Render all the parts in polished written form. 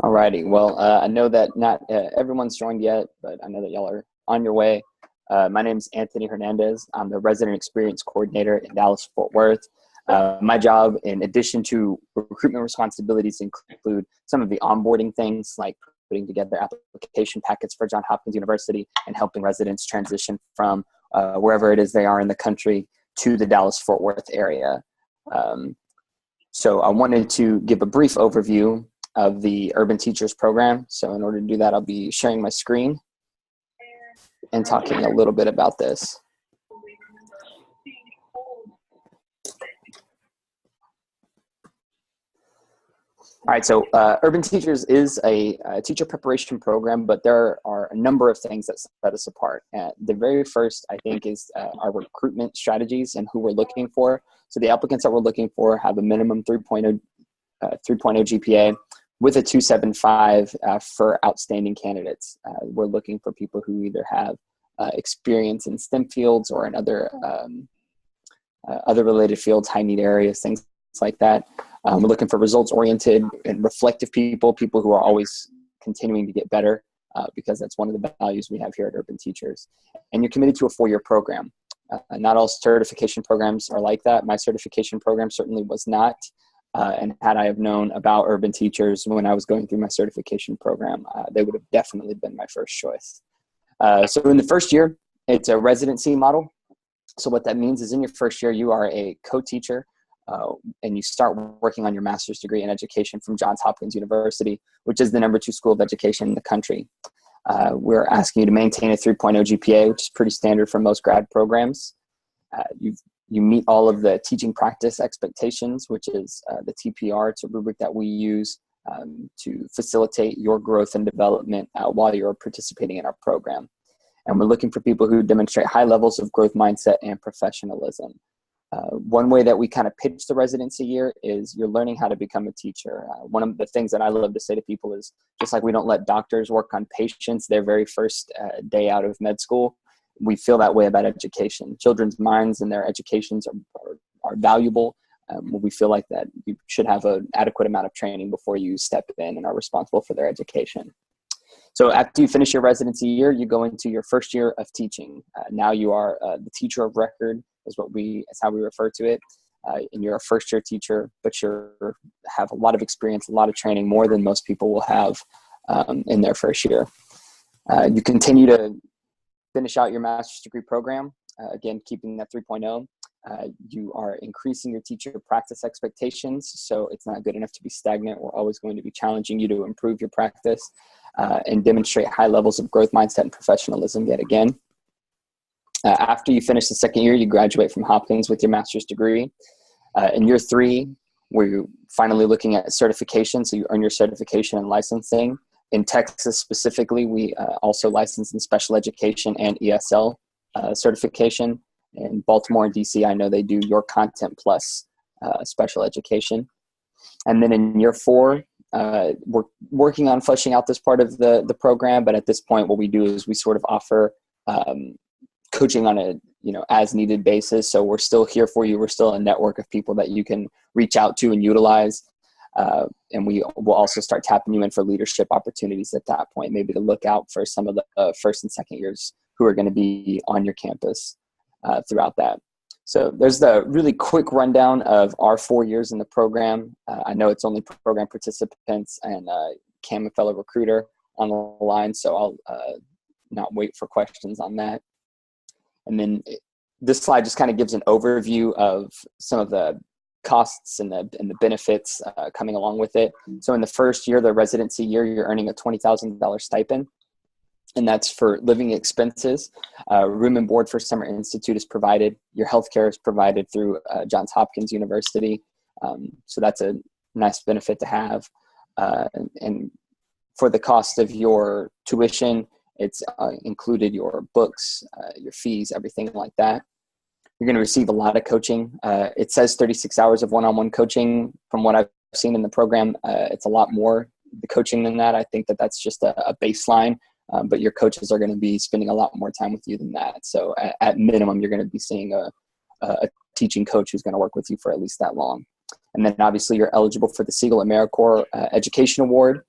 Alrighty. Well, I know that not everyone's joined yet, but I know that y'all are on your way. My name is Anthony Hernandez. I'm the Resident Experience Coordinator in Dallas, Fort Worth. My job, in addition to recruitment responsibilities, include some of the onboarding things like putting together application packets for Johns Hopkins University and helping residents transition from wherever it is they are in the country to the Dallas-Fort Worth area. So I wanted to give a brief overview of the Urban Teachers Program. So in order to do that, I'll be sharing my screen and talking a little bit about this. All right, so Urban Teachers is a teacher preparation program, but there are a number of things that set us apart. The very first, I think, is our recruitment strategies and who we're looking for. So the applicants that we're looking for have a minimum 3.0 GPA with a 2.75 for outstanding candidates. We're looking for people who either have experience in STEM fields or in other related fields, high need areas, things like that. We're looking for results-oriented and reflective people who are always continuing to get better, because that's one of the values we have here at Urban Teachers. And you're committed to a 4-year program. Not all certification programs are like that. My certification program certainly was not. And had I have known about Urban Teachers when I was going through my certification program, they would have definitely been my first choice. So in the first year, it's a residency model. So what that means is in your first year, you are a co-teacher, and you start working on your master's degree in education from Johns Hopkins University, which is the #2 school of education in the country. We're asking you to maintain a 3.0 GPA, which is pretty standard for most grad programs. You meet all of the teaching practice expectations, which is the TPR. It's a rubric that we use to facilitate your growth and development while you're participating in our program. And we're looking for people who demonstrate high levels of growth mindset and professionalism. One way that we kind of pitch the residency year is you're learning how to become a teacher. One of the things that I love to say to people is, just like we don't let doctors work on patients their very first day out of med school, we feel that way about education. Children's minds and their educations are valuable. We feel like that you should have an adequate amount of training before you step in and are responsible for their education. So after you finish your residency year, you go into your first year of teaching. Now you are the teacher of record, is how we refer to it. And you're a first year teacher, but you have a lot of experience, a lot of training, more than most people will have in their first year. You continue to finish out your master's degree program, again, keeping that 3.0. You are increasing your teacher practice expectations, so it's not good enough to be stagnant. We're always going to be challenging you to improve your practice and demonstrate high levels of growth mindset and professionalism yet again. After you finish the second year, you graduate from Hopkins with your master's degree. In year 3, we're finally looking at certification, so you earn your certification in licensing. In Texas specifically, we also license in special education and ESL certification. In Baltimore and DC, I know they do Your Content Plus special education. And then in year 4, we're working on fleshing out this part of the program, but at this point, what we do is we sort of offer coaching on a as needed basis. So we're still here for you. We're still a network of people that you can reach out to and utilize. And we will also start tapping you in for leadership opportunities at that point, maybe to look out for some of the first and second years who are going to be on your campus throughout that. So there's the really quick rundown of our 4 years in the program. I know it's only program participants and Cam, a fellow recruiter, on the line, so I'll not wait for questions on that. And then this slide just kind of gives an overview of some of the costs and the benefits coming along with it. So in the first year, the residency year, you're earning a $20,000 stipend, and that's for living expenses. Room and board for Summer Institute is provided. Your healthcare is provided through Johns Hopkins University. So that's a nice benefit to have. And for the cost of your tuition, it's included your books, your fees, everything like that. You're going to receive a lot of coaching. It says 36 hours of one-on-one coaching. From what I've seen in the program, it's a lot more the coaching than that. I think that's just a baseline, but your coaches are going to be spending a lot more time with you than that. So at minimum, you're going to be seeing a teaching coach who's going to work with you for at least that long. And then obviously you're eligible for the Siegel AmeriCorps Education Award.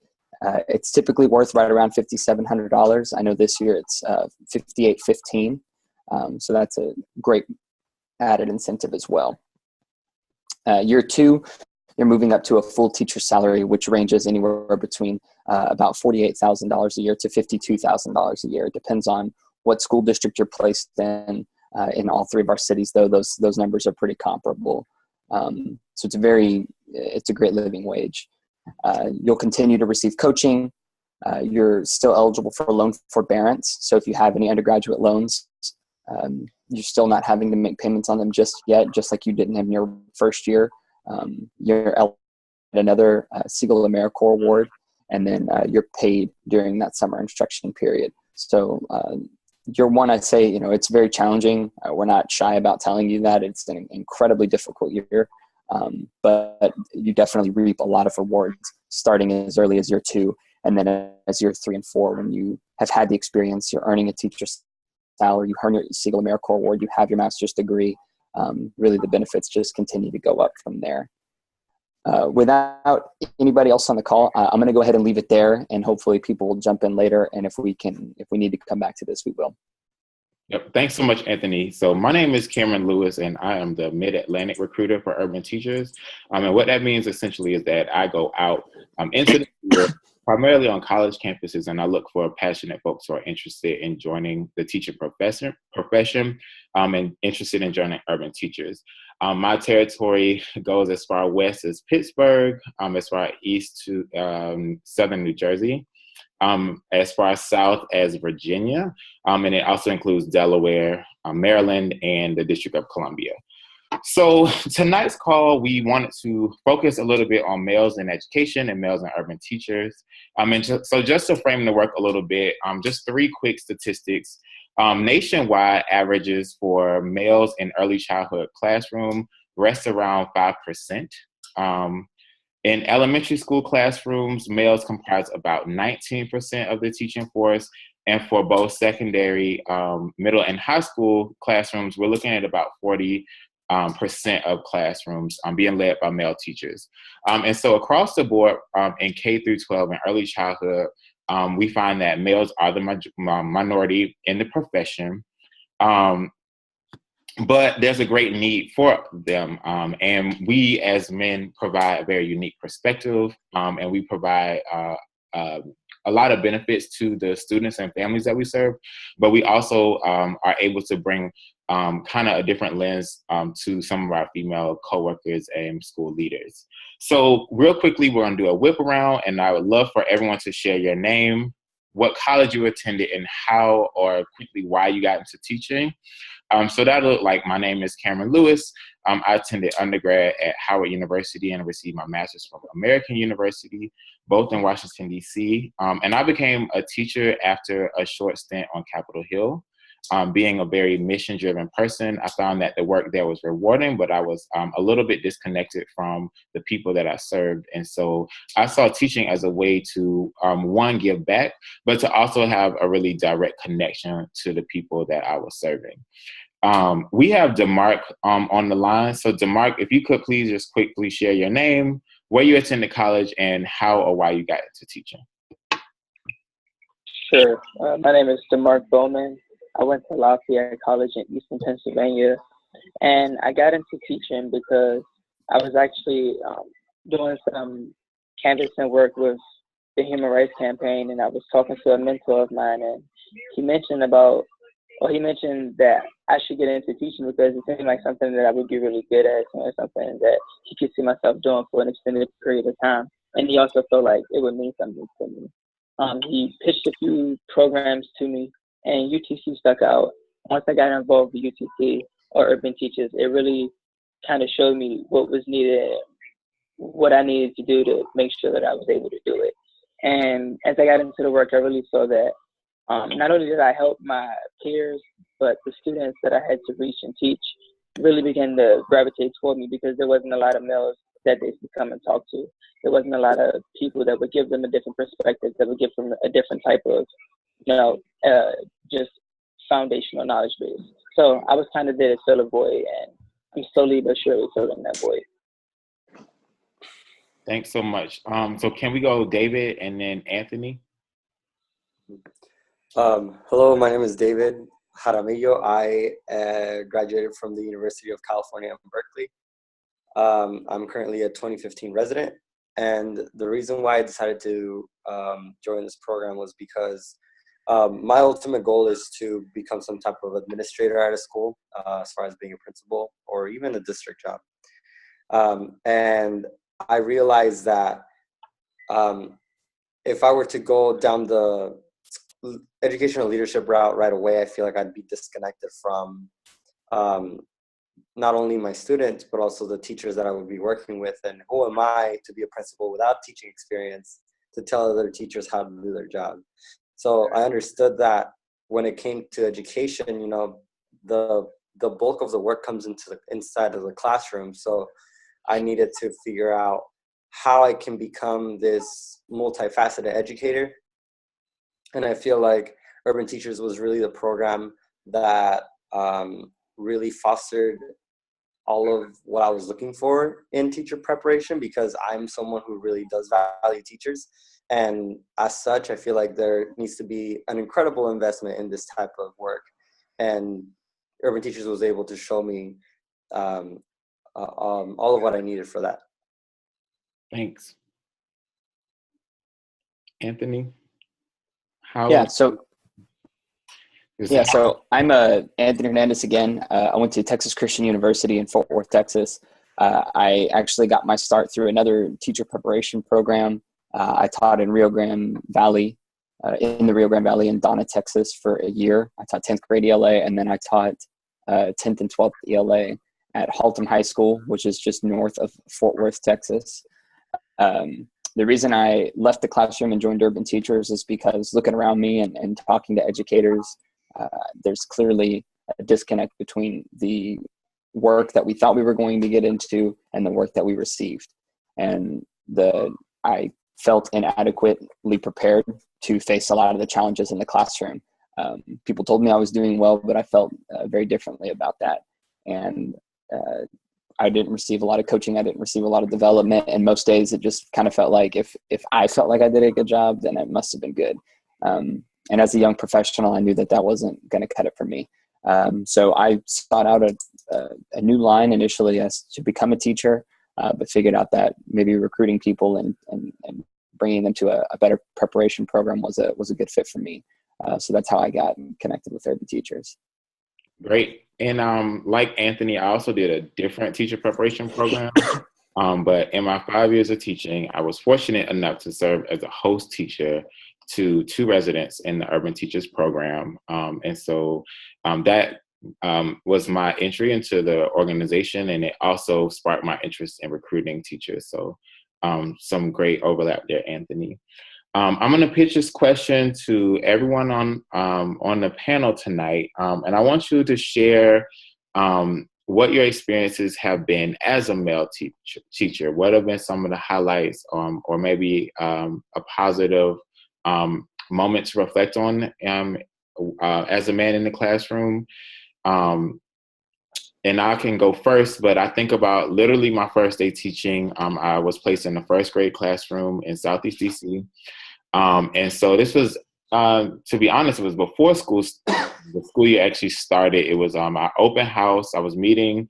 It's typically worth right around $5,700. I know this year it's $5,815. So that's a great added incentive as well. Year 2, you're moving up to a full teacher salary, which ranges anywhere between about $48,000 a year to $52,000 a year. It depends on what school district you're placed in. In all 3 of our cities, though, those numbers are pretty comparable. So it's a great living wage. You'll continue to receive coaching. You're still eligible for loan forbearance. So if you have any undergraduate loans, you're still not having to make payments on them just yet, just like you didn't in your first year. You're eligible for another Siegel AmeriCorps award, and then you're paid during that summer instruction period. So year 1, I'd say, it's very challenging. We're not shy about telling you that. It's an incredibly difficult year, but you definitely reap a lot of rewards starting as early as year 2, and then as year 3 and 4, when you have had the experience, you're earning a teacher's salary, you earn your Siegel AmeriCorps award, you have your master's degree. Really, the benefits just continue to go up from there. Without anybody else on the call, I'm going to go ahead and leave it there, and hopefully people will jump in later. And if we need to come back to this, we will. Yep. Thanks so much, Anthony. So my name is Cameron Lewis, and I am the Mid-Atlantic recruiter for Urban Teachers. And what that means essentially is that I go out into the field, primarily on college campuses, and I look for passionate folks who are interested in joining the teaching profession and interested in joining Urban Teachers. My territory goes as far west as Pittsburgh, as far east to southern New Jersey, as far south as Virginia, and it also includes Delaware, Maryland, and the District of Columbia. So tonight's call, we wanted to focus a little bit on males in education and males in urban teachers. So just to frame the work a little bit, just 3 quick statistics. Nationwide averages for males in early childhood classroom rest around 5%. In elementary school classrooms, males comprise about 19% of the teaching force. And for both secondary, middle, and high school classrooms, we're looking at about 40% of classrooms being led by male teachers. And so across the board, in K through 12 and early childhood, we find that males are the minority in the profession. But there's a great need for them. And we as men provide a very unique perspective, and we provide a lot of benefits to the students and families that we serve. But we also are able to bring kind of a different lens to some of our female coworkers and school leaders. So real quickly, we're gonna do a whip around, and I would love for everyone to share your name, what college you attended, and how or quickly why you got into teaching. So that'll look like, my name is Cameron Lewis. I attended undergrad at Howard University and received my master's from American University, both in Washington, D.C. And I became a teacher after a short stint on Capitol Hill. Being a very mission-driven person, I found that the work there was rewarding, but I was a little bit disconnected from the people that I served. And so I saw teaching as a way to, one, give back, but to also have a really direct connection to the people that I was serving. We have DeMarc on the line. So DeMarc, if you could please just quickly share your name, where you attended college, and how or why you got into teaching. Sure. My name is DeMarc Bowman. I went to Lafayette College in Eastern Pennsylvania, and I got into teaching because I was actually doing some canvassing work with the Human Rights Campaign, and I was talking to a mentor of mine, and he mentioned that I should get into teaching because it seemed like something that I would be really good at, and something that he could see myself doing for an extended period of time. And he also felt like it would mean something to me. He pitched a few programs to me, and UTC stuck out. Once I got involved with UTC or Urban Teachers, it really kind of showed me what was needed, what I needed to do to make sure that I was able to do it. And as I got into the work, I really saw that not only did I help my peers, but the students that I had to reach and teach really began to gravitate toward me because there wasn't a lot of males that they could come and talk to. There wasn't a lot of people that would give them a different perspective, that would give them a different type of, just foundational knowledge base. So I was kind of there to fill a void, and I'm slowly but surely filling that void. Thanks so much. So can we go David and then Anthony? Hello, my name is David Jaramillo. I graduated from the University of California in Berkeley. I'm currently a 2015 resident, and the reason why I decided to join this program was because my ultimate goal is to become some type of administrator at a school, as far as being a principal or even a district job. And I realized that if I were to go down the educational leadership route right away, I feel like I'd be disconnected from not only my students, but also the teachers that I would be working with. And who am I to be a principal without teaching experience to tell other teachers how to do their job? So I understood that when it came to education, you know, the bulk of the work comes inside of the classroom. So I needed to figure out how I can become this multifaceted educator. And I feel like Urban Teachers was really the program that really fostered all of what I was looking for in teacher preparation, because I'm someone who really does value teachers. And as such, I feel like there needs to be an incredible investment in this type of work. And Urban Teachers was able to show me all of what I needed for that. Thanks. Anthony? So I'm Anthony Hernandez again. I went to Texas Christian University in Fort Worth, Texas. I actually got my start through another teacher preparation program. I taught in Rio Grande Valley, in Donna, Texas for a year. I taught 10th grade ELA, and then I taught 10th and 12th ELA at Haltom High School, which is just north of Fort Worth, Texas. The reason I left the classroom and joined Urban Teachers is because looking around me and talking to educators, there's clearly a disconnect between the work that we thought we were going to get into and the work that we received. And I felt inadequately prepared to face a lot of the challenges in the classroom. People told me I was doing well, but I felt very differently about that. And I didn't receive a lot of coaching. I didn't receive a lot of development. And most days it just kind of felt like if I felt like I did a good job, then it must have been good. And as a young professional, I knew that wasn't going to cut it for me. So I sought out a new line initially as to become a teacher, but figured out that maybe recruiting people and bringing them to a better preparation program was a good fit for me. So that's how I got connected with Urban Teachers. Great. And like Anthony, I also did a different teacher preparation program. But in my 5 years of teaching, I was fortunate enough to serve as a host teacher to 2 residents in the Urban Teachers program. And so that was my entry into the organization, and it also sparked my interest in recruiting teachers. So some great overlap there, Anthony. I'm going to pitch this question to everyone on the panel tonight, and I want you to share what your experiences have been as a male teacher. What have been some of the highlights, or maybe a positive moment to reflect on as a man in the classroom? And I can go first, but I think about literally my first day teaching. I was placed in the first grade classroom in Southeast DC. And so this was, to be honest, it was before the school year actually started. It was our open house. I was meeting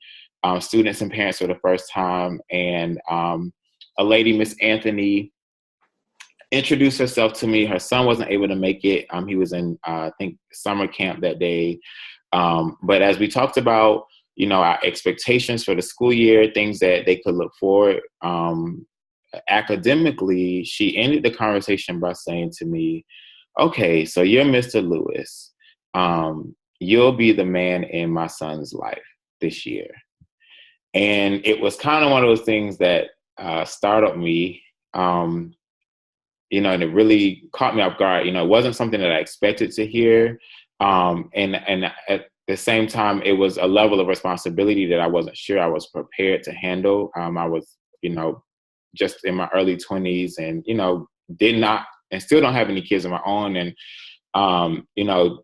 students and parents for the first time. And a lady, Miss Anthony, introduced herself to me. Her son wasn't able to make it. He was in, I think, summer camp that day. But as we talked about, our expectations for the school year, things that they could look forward academically, she ended the conversation by saying to me, okay, so you're Mr. Lewis. You'll be the man in my son's life this year. And it was kind of one of those things that startled me, and it really caught me off guard. It wasn't something that I expected to hear. And at the same time, it was a level of responsibility that I wasn't sure I was prepared to handle. I was, just in my early 20s and, did not and still don't have any kids of my own. And,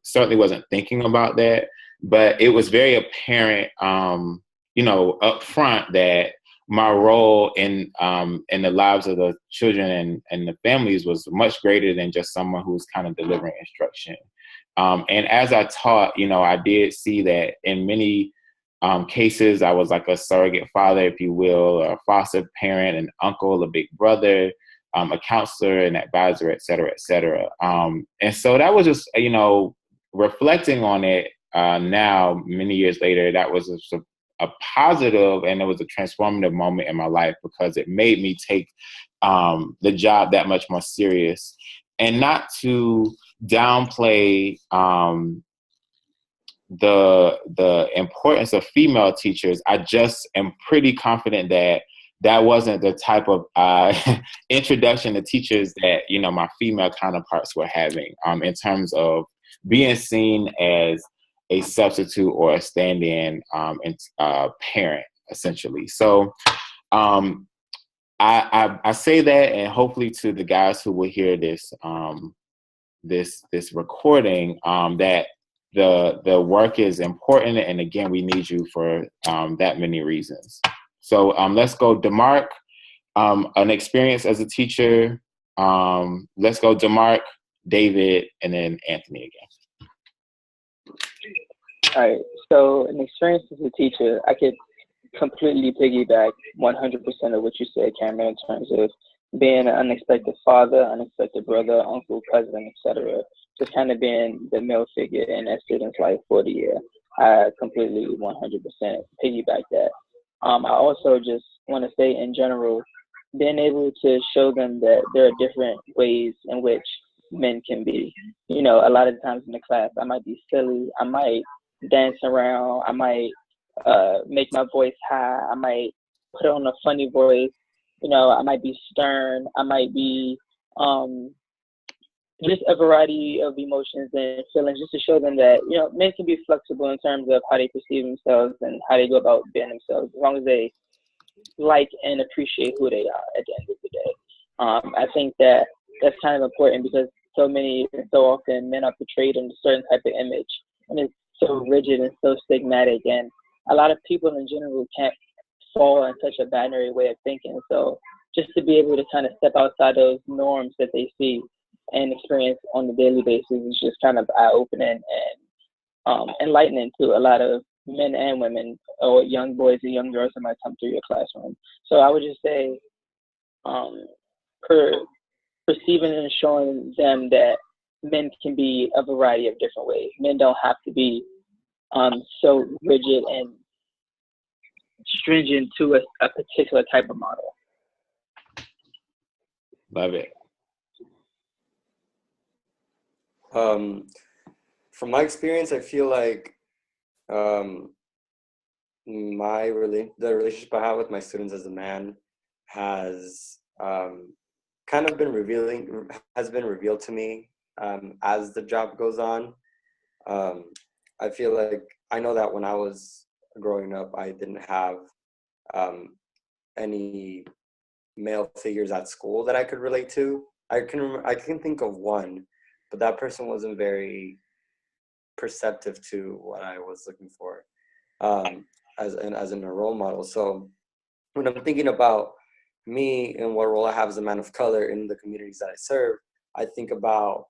certainly wasn't thinking about that. But it was very apparent, up front that my role in the lives of the children and the families was much greater than just someone who's kind of delivering instruction. And as I taught, you know, I did see that in many cases, I was like a surrogate father, if you will, or a foster parent, an uncle, a big brother, a counselor, an advisor, et cetera, et cetera. And so that was just, you know, reflecting on it now, many years later, that was a positive, and it was a transformative moment in my life because it made me take the job that much more serious, and not to downplay the importance of female teachers. I just am pretty confident that that wasn't the type of introduction to teachers that, you know, my female counterparts were having in terms of being seen as a substitute or a stand-in parent, essentially. So I say that, and hopefully to the guys who will hear this this recording, that the work is important, and again, we need you for that many reasons. So let's go, DeMarc, an experience as a teacher. Let's go, DeMarc, David, and then Anthony again. All right. So an experience as a teacher, I could completely piggyback 100% of what you said, Cameron, in terms of being an unexpected father, unexpected brother, uncle, cousin, etc. Just kind of being the male figure in that student's life for the year. I completely 100% piggyback that. I also just want to say in general, being able to show them that there are different ways in which men can be. You know, a lot of times in the class, I might be silly, I might dance around, I might make my voice high, I might put on a funny voice, you know, I might be stern, I might be just a variety of emotions and feelings, just to show them that, you know, men can be flexible in terms of how they perceive themselves and how they go about being themselves, as long as they like and appreciate who they are at the end of the day. I think that that's kind of important because so often men are portrayed in a certain type of image, and it's so rigid and so stigmatic, and a lot of people in general can't fall in such a binary way of thinking. So just to be able to kind of step outside those norms that they see and experience on a daily basis is just kind of eye-opening and enlightening to a lot of men and women, or young boys and young girls that might come through your classroom. So I would just say perceiving and showing them that men can be a variety of different ways. Men don't have to be so rigid and stringent to a particular type of model. Love it. From my experience, I feel like the relationship I have with my students as a man has kind of been revealed to me as the job goes on. I feel like I know that when I was growing up, I didn't have any male figures at school that I could relate to. I can think of one, but that person wasn't very perceptive to what I was looking for as a role model. So when I'm thinking about me and what role I have as a man of color in the communities that I serve, I think about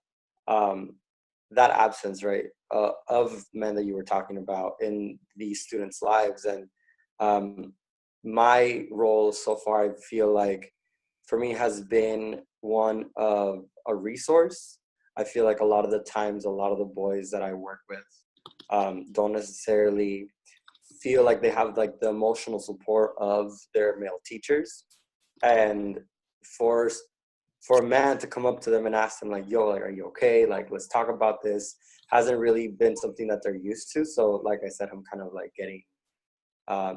that absence, right, of men that you were talking about in these students' lives. And my role so far, I feel like, for me, has been one of a resource. I feel like a lot of the times, a lot of the boys that I work with don't necessarily feel like they have like the emotional support of their male teachers. And for a man to come up to them and ask them like, yo, like, are you okay? Like, let's talk about this, hasn't really been something that they're used to. So like I said, I'm kind of like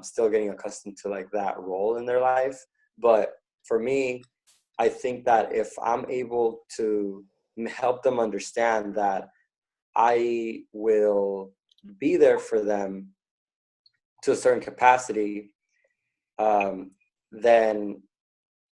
still getting accustomed to like that role in their life. But for me, I think that if I'm able to help them understand that I will be there for them to a certain capacity, then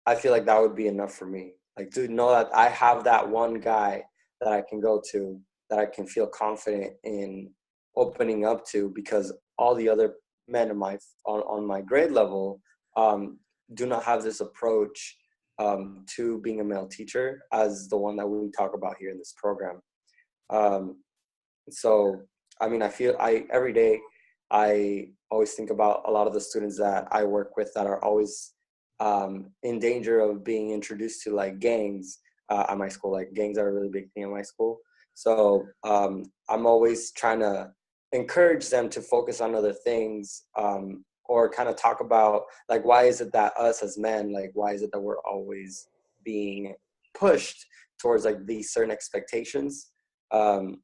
I feel like that would be enough for me. Like, to know that I have that one guy that I can go to, that I can feel confident in opening up to, because all the other men on my grade level do not have this approach to being a male teacher as the one that we talk about here in this program. So, I mean, every day, I always think about a lot of the students that I work with that are always in danger of being introduced to like gangs at my school. Like gangs are a really big thing at my school. So I'm always trying to encourage them to focus on other things, or kind of talk about like, why is it that us as men, like, why is it that we're always being pushed towards like these certain expectations, and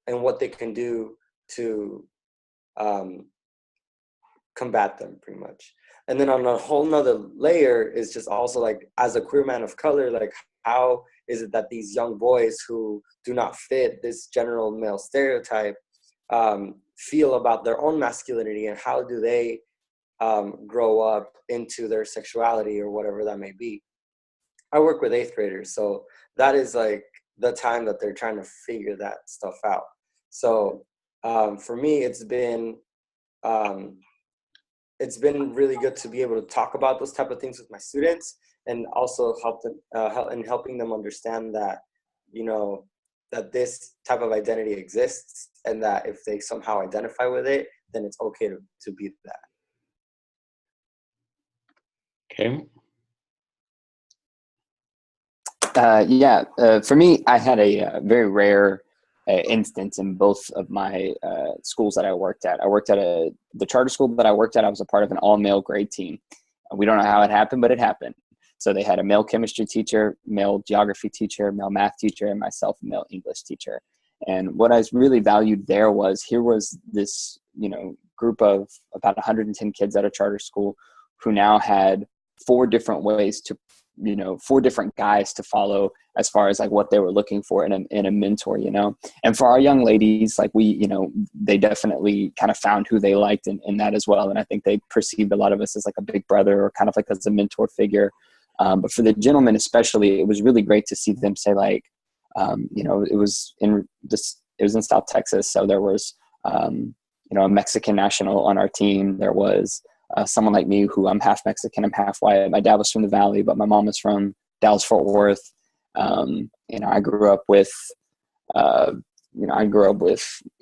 what they can do to combat them, pretty much. And then on a whole nother layer is just also like, as a queer man of color, like, how is it that these young boys who do not fit this general male stereotype feel about their own masculinity, and how do they grow up into their sexuality or whatever that may be? I work with 8th graders, so that is like the time that they're trying to figure that stuff out. So for me, it's been really good to be able to talk about those type of things with my students, and also helping them understand that, you know, that this type of identity exists, and that if they somehow identify with it, then it's okay to be that. Okay. For me, I had a very rare instance in both of my schools that I worked at. I worked at the charter school that I worked at. I was a part of an all-male grade team. We don't know how it happened, but it happened. So they had a male chemistry teacher, male geography teacher, male math teacher, and myself, a male English teacher. And what I really valued there was, here was this, you know, group of about 110 kids at a charter school who now had 4 different ways to, you know, 4 different guys to follow as far as like what they were looking for in a mentor, you know. And for our young ladies, like they definitely kind of found who they liked in that as well. And I think they perceived a lot of us as like a big brother, or kind of like as a mentor figure. But for the gentlemen especially, it was really great to see them say like, you know, it was in South Texas. So there was, you know, a Mexican national on our team. There was someone like me, who I'm half Mexican, I'm half white. My dad was from the Valley, but my mom was from Dallas, Fort Worth. You know, I grew up with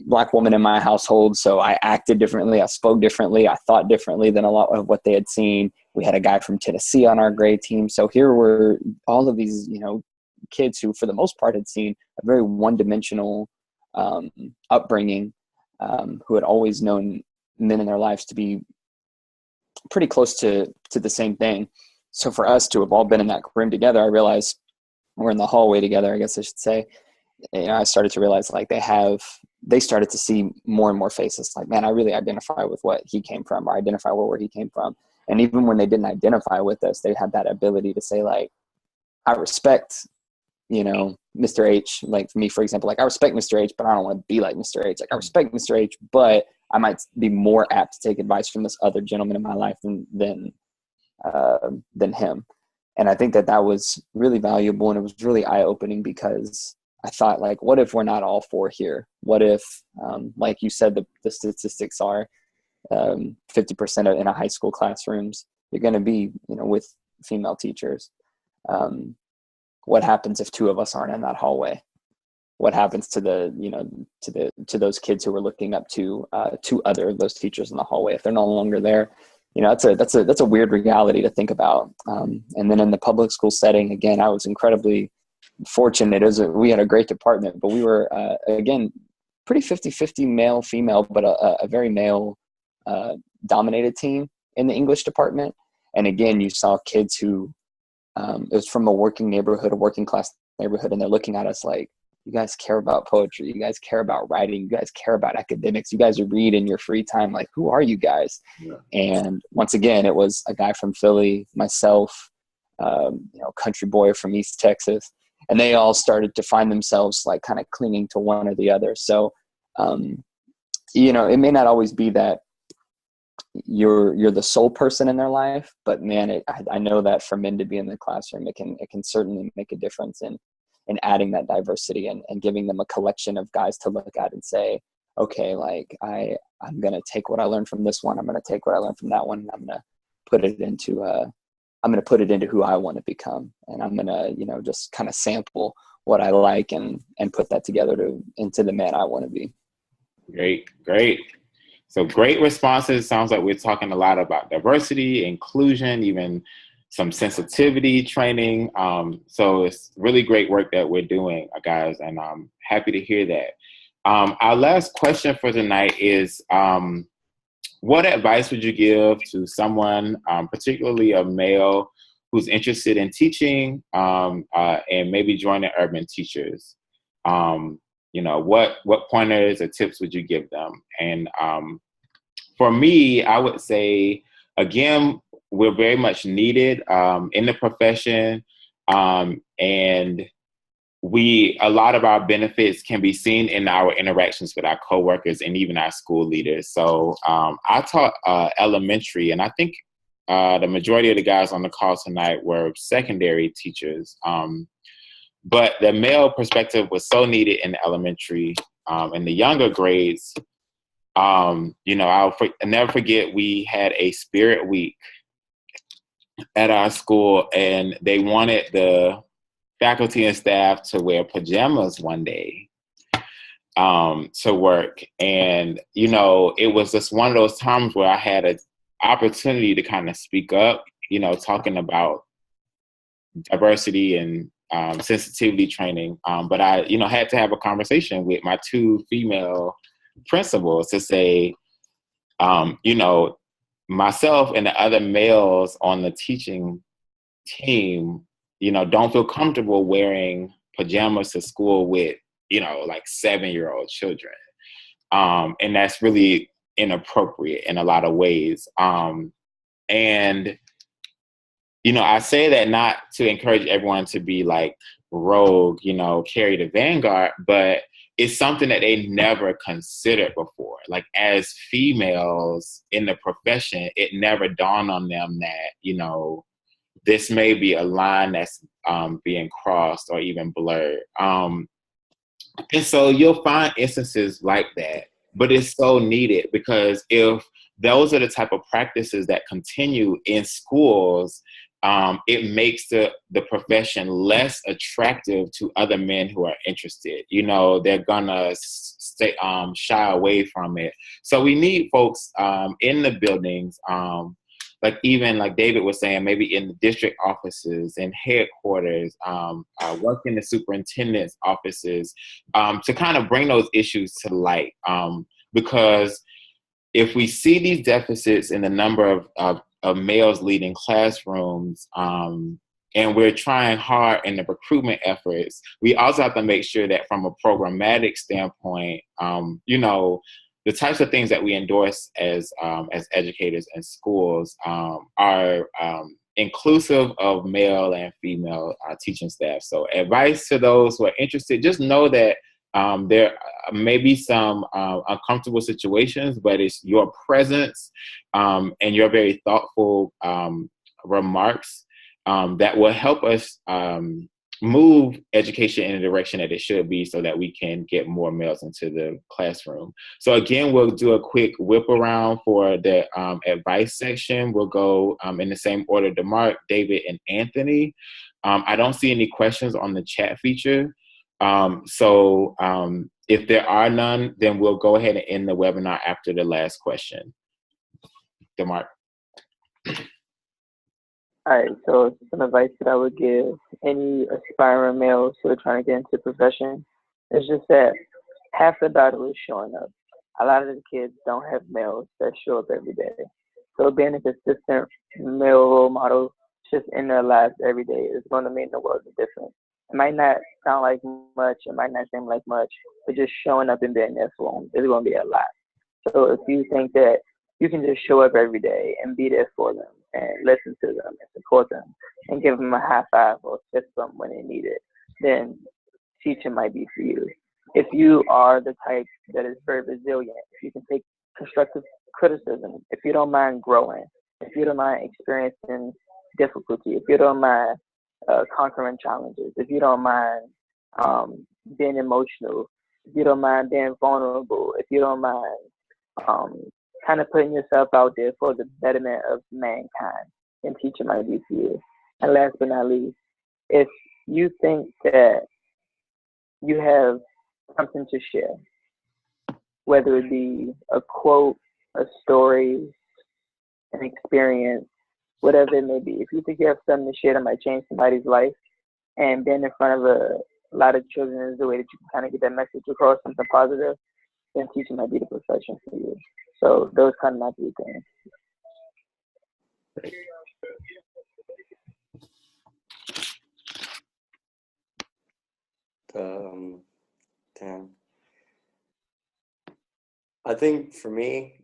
Black women in my household. So I acted differently. I spoke differently. I thought differently than a lot of what they had seen. We had a guy from Tennessee on our grade team. So here were all of these, you know, kids who for the most part had seen a very one-dimensional upbringing, who had always known men in their lives to be pretty close to the same thing. So for us to have all been in that room together, I realized, we're in the hallway together, I guess I should say, you know, I started to realize like they started to see more and more faces like, man, I really identify with what he came from, or identify where he came from. And even when they didn't identify with us, they had that ability to say like, I respect, you know, Mr. H. Like for me, for example, like I respect Mr. H, but I don't want to be like Mr. H. Like I respect Mr. H, but I might be more apt to take advice from this other gentleman in my life than him. And I think that was really valuable, and it was really eye-opening, because I thought like, what if we're not all 4 here? What if, like you said, the statistics are 50% in a high school classrooms, you're going to be, you know, with female teachers. What happens if 2 of us aren't in that hallway? What happens to to those kids who are looking up to 2 other of those teachers in the hallway if they're no longer there? You know, that's a weird reality to think about. And then in the public school setting, again, I was incredibly fortunate. We had a great department, but we were again pretty 50-50 male female, but a very male dominated team in the English department. And again, you saw kids who it was from a working class neighborhood, and they're looking at us like, you guys care about poetry, you guys care about writing, you guys care about academics, you guys read in your free time, like who are you guys? Yeah. And once again, it was a guy from Philly, myself, you know, country boy from East Texas, and they all started to find themselves like kind of clinging to one or the other. So you know, it may not always be that you're the sole person in their life, but man, I know that for men to be in the classroom, it can certainly make a difference in adding that diversity and giving them a collection of guys to look at and say, okay, like I'm going to take what I learned from this one. I'm going to take what I learned from that one. And I'm going to put it into who I want to become. And I'm going to, just kind of sample what I like and put that together into the man I want to be. Great. So great responses. Sounds like we're talking a lot about diversity, inclusion, even some sensitivity training. So it's really great work that we're doing, guys, and I'm happy to hear that. Our last question for tonight is, what advice would you give to someone, particularly a male, who's interested in teaching and maybe joining Urban Teachers? What pointers or tips would you give them? And for me, I would say, again, we're very much needed in the profession, and a lot of our benefits can be seen in our interactions with our coworkers and even our school leaders. So I taught elementary, and I think the majority of the guys on the call tonight were secondary teachers. But the male perspective was so needed in elementary. In the younger grades, I'll never forget, we had a spirit week at our school, and they wanted the faculty and staff to wear pajamas one day to work. And, it was just one of those times where I had an opportunity to kind of speak up, talking about diversity and sensitivity training. But I, had to have a conversation with my two female principals to say, myself and the other males on the teaching team, don't feel comfortable wearing pajamas to school with, like 7-year-old children. And that's really inappropriate in a lot of ways. And I say that not to encourage everyone to be like rogue, carry the vanguard, but it's something that they never considered before. Like, as females in the profession, it never dawned on them that, this may be a line that's being crossed or even blurred. And so you'll find instances like that, but it's so needed, because if those are the type of practices that continue in schools, it makes the profession less attractive to other men who are interested. They're gonna shy away from it. So we need folks in the buildings, like David was saying, maybe in the district offices and headquarters, work in the superintendent's offices, to kind of bring those issues to light. Because if we see these deficits in the number of males leading classrooms, and we're trying hard in the recruitment efforts, we also have to make sure that from a programmatic standpoint, the types of things that we endorse as educators and schools are inclusive of male and female teaching staff. So advice to those who are interested, just know that there may be some uncomfortable situations, but it's your presence and your very thoughtful remarks that will help us move education in the direction that it should be, so that we can get more males into the classroom. So again, we'll do a quick whip around for the advice section. We'll go in the same order: DeMarc, David, and Anthony. I don't see any questions on the chat feature. So if there are none, then we'll go ahead and end the webinar after the last question. DeMarc. All right, so some advice that I would give any aspiring males who are trying to get into the profession is just that half the battle is showing up. A lot of the kids don't have males that show up every day. So being a consistent male role model just in their lives every day is going to make the world a difference. It might not sound like much, it might not seem like much, but just showing up and being there for them is going to be a lot. So if you think that you can just show up every day and be there for them and listen to them and support them and give them a high five or fist bump when they need it, then teaching might be for you. If you are the type that is very resilient, if you can take constructive criticism, if you don't mind growing, if you don't mind experiencing difficulty, if you don't mind conquering challenges, if you don't mind being emotional, if you don't mind being vulnerable, if you don't mind kind of putting yourself out there for the betterment of mankind, then teacher might be for you. And last but not least, if you think that you have something to share, whether it be a quote, a story, an experience, whatever it may be, if you think you have something to share that might change somebody's life, and being in front of a lot of children is the way that you can kind of get that message across, something positive, then teaching might be the profession for you. So those kind of my 3 things. Damn. I think for me,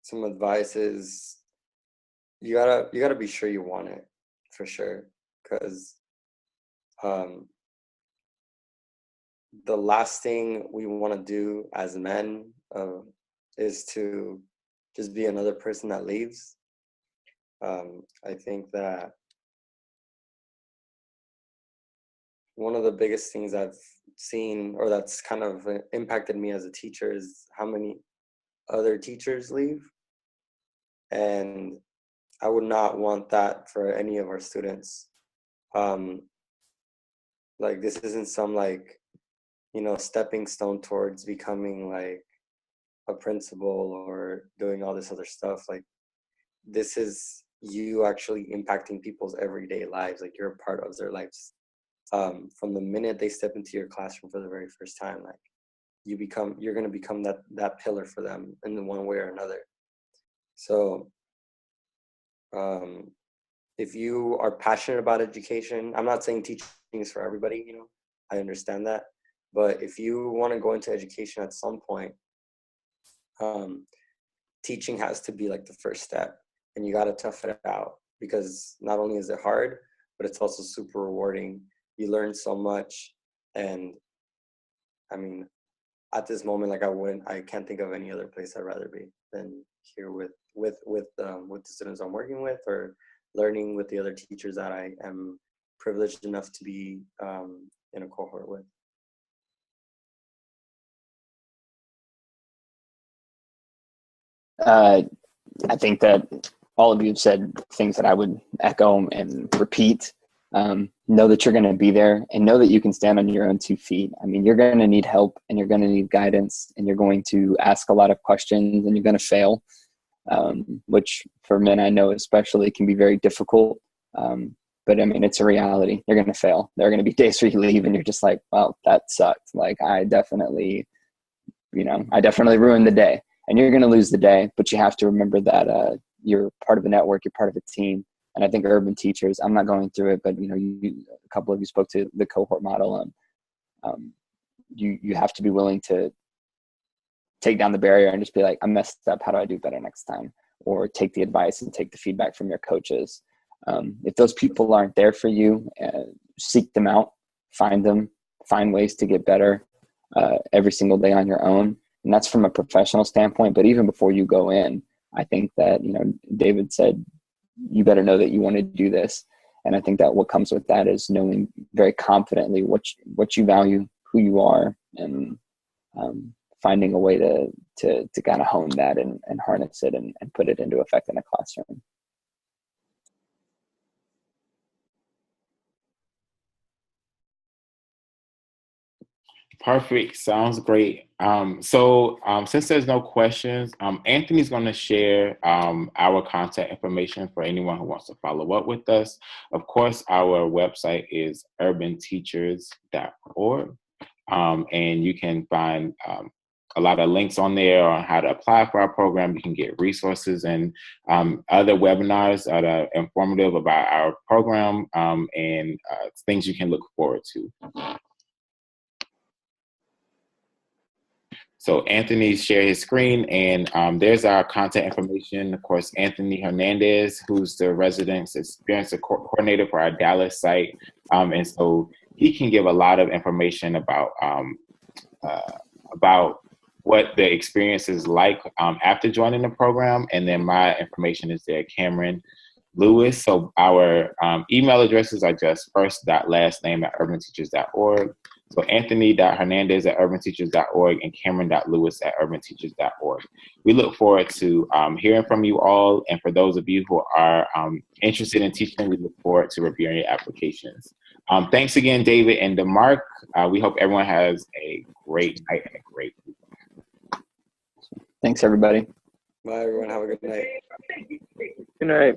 some advice is you gotta be sure you want it, for sure, because the last thing we want to do as men is to just be another person that leaves. I think that one of the biggest things I've seen, or that's kind of impacted me as a teacher, is how many other teachers leave. And I would not want that for any of our students. Like, this isn't some, like, stepping stone towards becoming like a principal or doing all this other stuff. Like, this is you actually impacting people's everyday lives. Like, you're a part of their lives. From the minute they step into your classroom for the very first time, like, you're going to become that pillar for them in one way or another. So if you are passionate about education, I'm not saying teaching is for everybody, I understand that. But if you want to go into education at some point, teaching has to be like the first step, and you got to tough it out, because not only is it hard, but it's also super rewarding. You learn so much. And I mean, at this moment, like, I can't think of any other place I'd rather be than here with the students I'm working with, or learning with the other teachers that I am privileged enough to be in a cohort with. I think that all of you have said things that I would echo and repeat. Know that you're going to be there, and know that you can stand on your own 2 feet. I mean, you're going to need help, and you're going to need guidance, and you're going to ask a lot of questions, and you're going to fail, which for men I know especially can be very difficult. But I mean, it's a reality. You're going to fail. There are going to be days where you leave and you're just like, well, that sucked. Like, I definitely ruined the day. And you're going to lose the day, but you have to remember that you're part of a network, you're part of a team. And I think urban teachers, I'm not going through it, but a couple of you spoke to the cohort model. You have to be willing to take down the barrier and just be like, I messed up. How do I do better next time? Or take the advice and take the feedback from your coaches. If those people aren't there for you, seek them out, find them, find ways to get better every single day on your own. And that's from a professional standpoint. But even before you go in, I think that, David said, you better know that you want to do this. And I think that what comes with that is knowing very confidently what you value, who you are, and finding a way to kind of hone that and harness it and put it into effect in a classroom. Perfect. Sounds great. So since there's no questions, Anthony's going to share our contact information for anyone who wants to follow up with us. Of course, our website is urbanteachers.org, and you can find a lot of links on there on how to apply for our program. You can get resources and other webinars that are informative about our program and things you can look forward to. So Anthony shared his screen, and there's our contact information. Of course, Anthony Hernandez, who's the residence experience coordinator for our Dallas site. And so he can give a lot of information about what the experience is like after joining the program. And then my information is there. Cameron Lewis. So our email addresses are just first.lastname@urbanteachers.org. So Anthony.Hernandez@urbanteachers.org and Cameron.Lewis@urbanteachers.org. We look forward to hearing from you all. And for those of you who are interested in teaching, we look forward to reviewing your applications. Thanks again, David and DeMarc. We hope everyone has a great night and a great week. Thanks, everybody. Bye, everyone. Have a good night. Good night.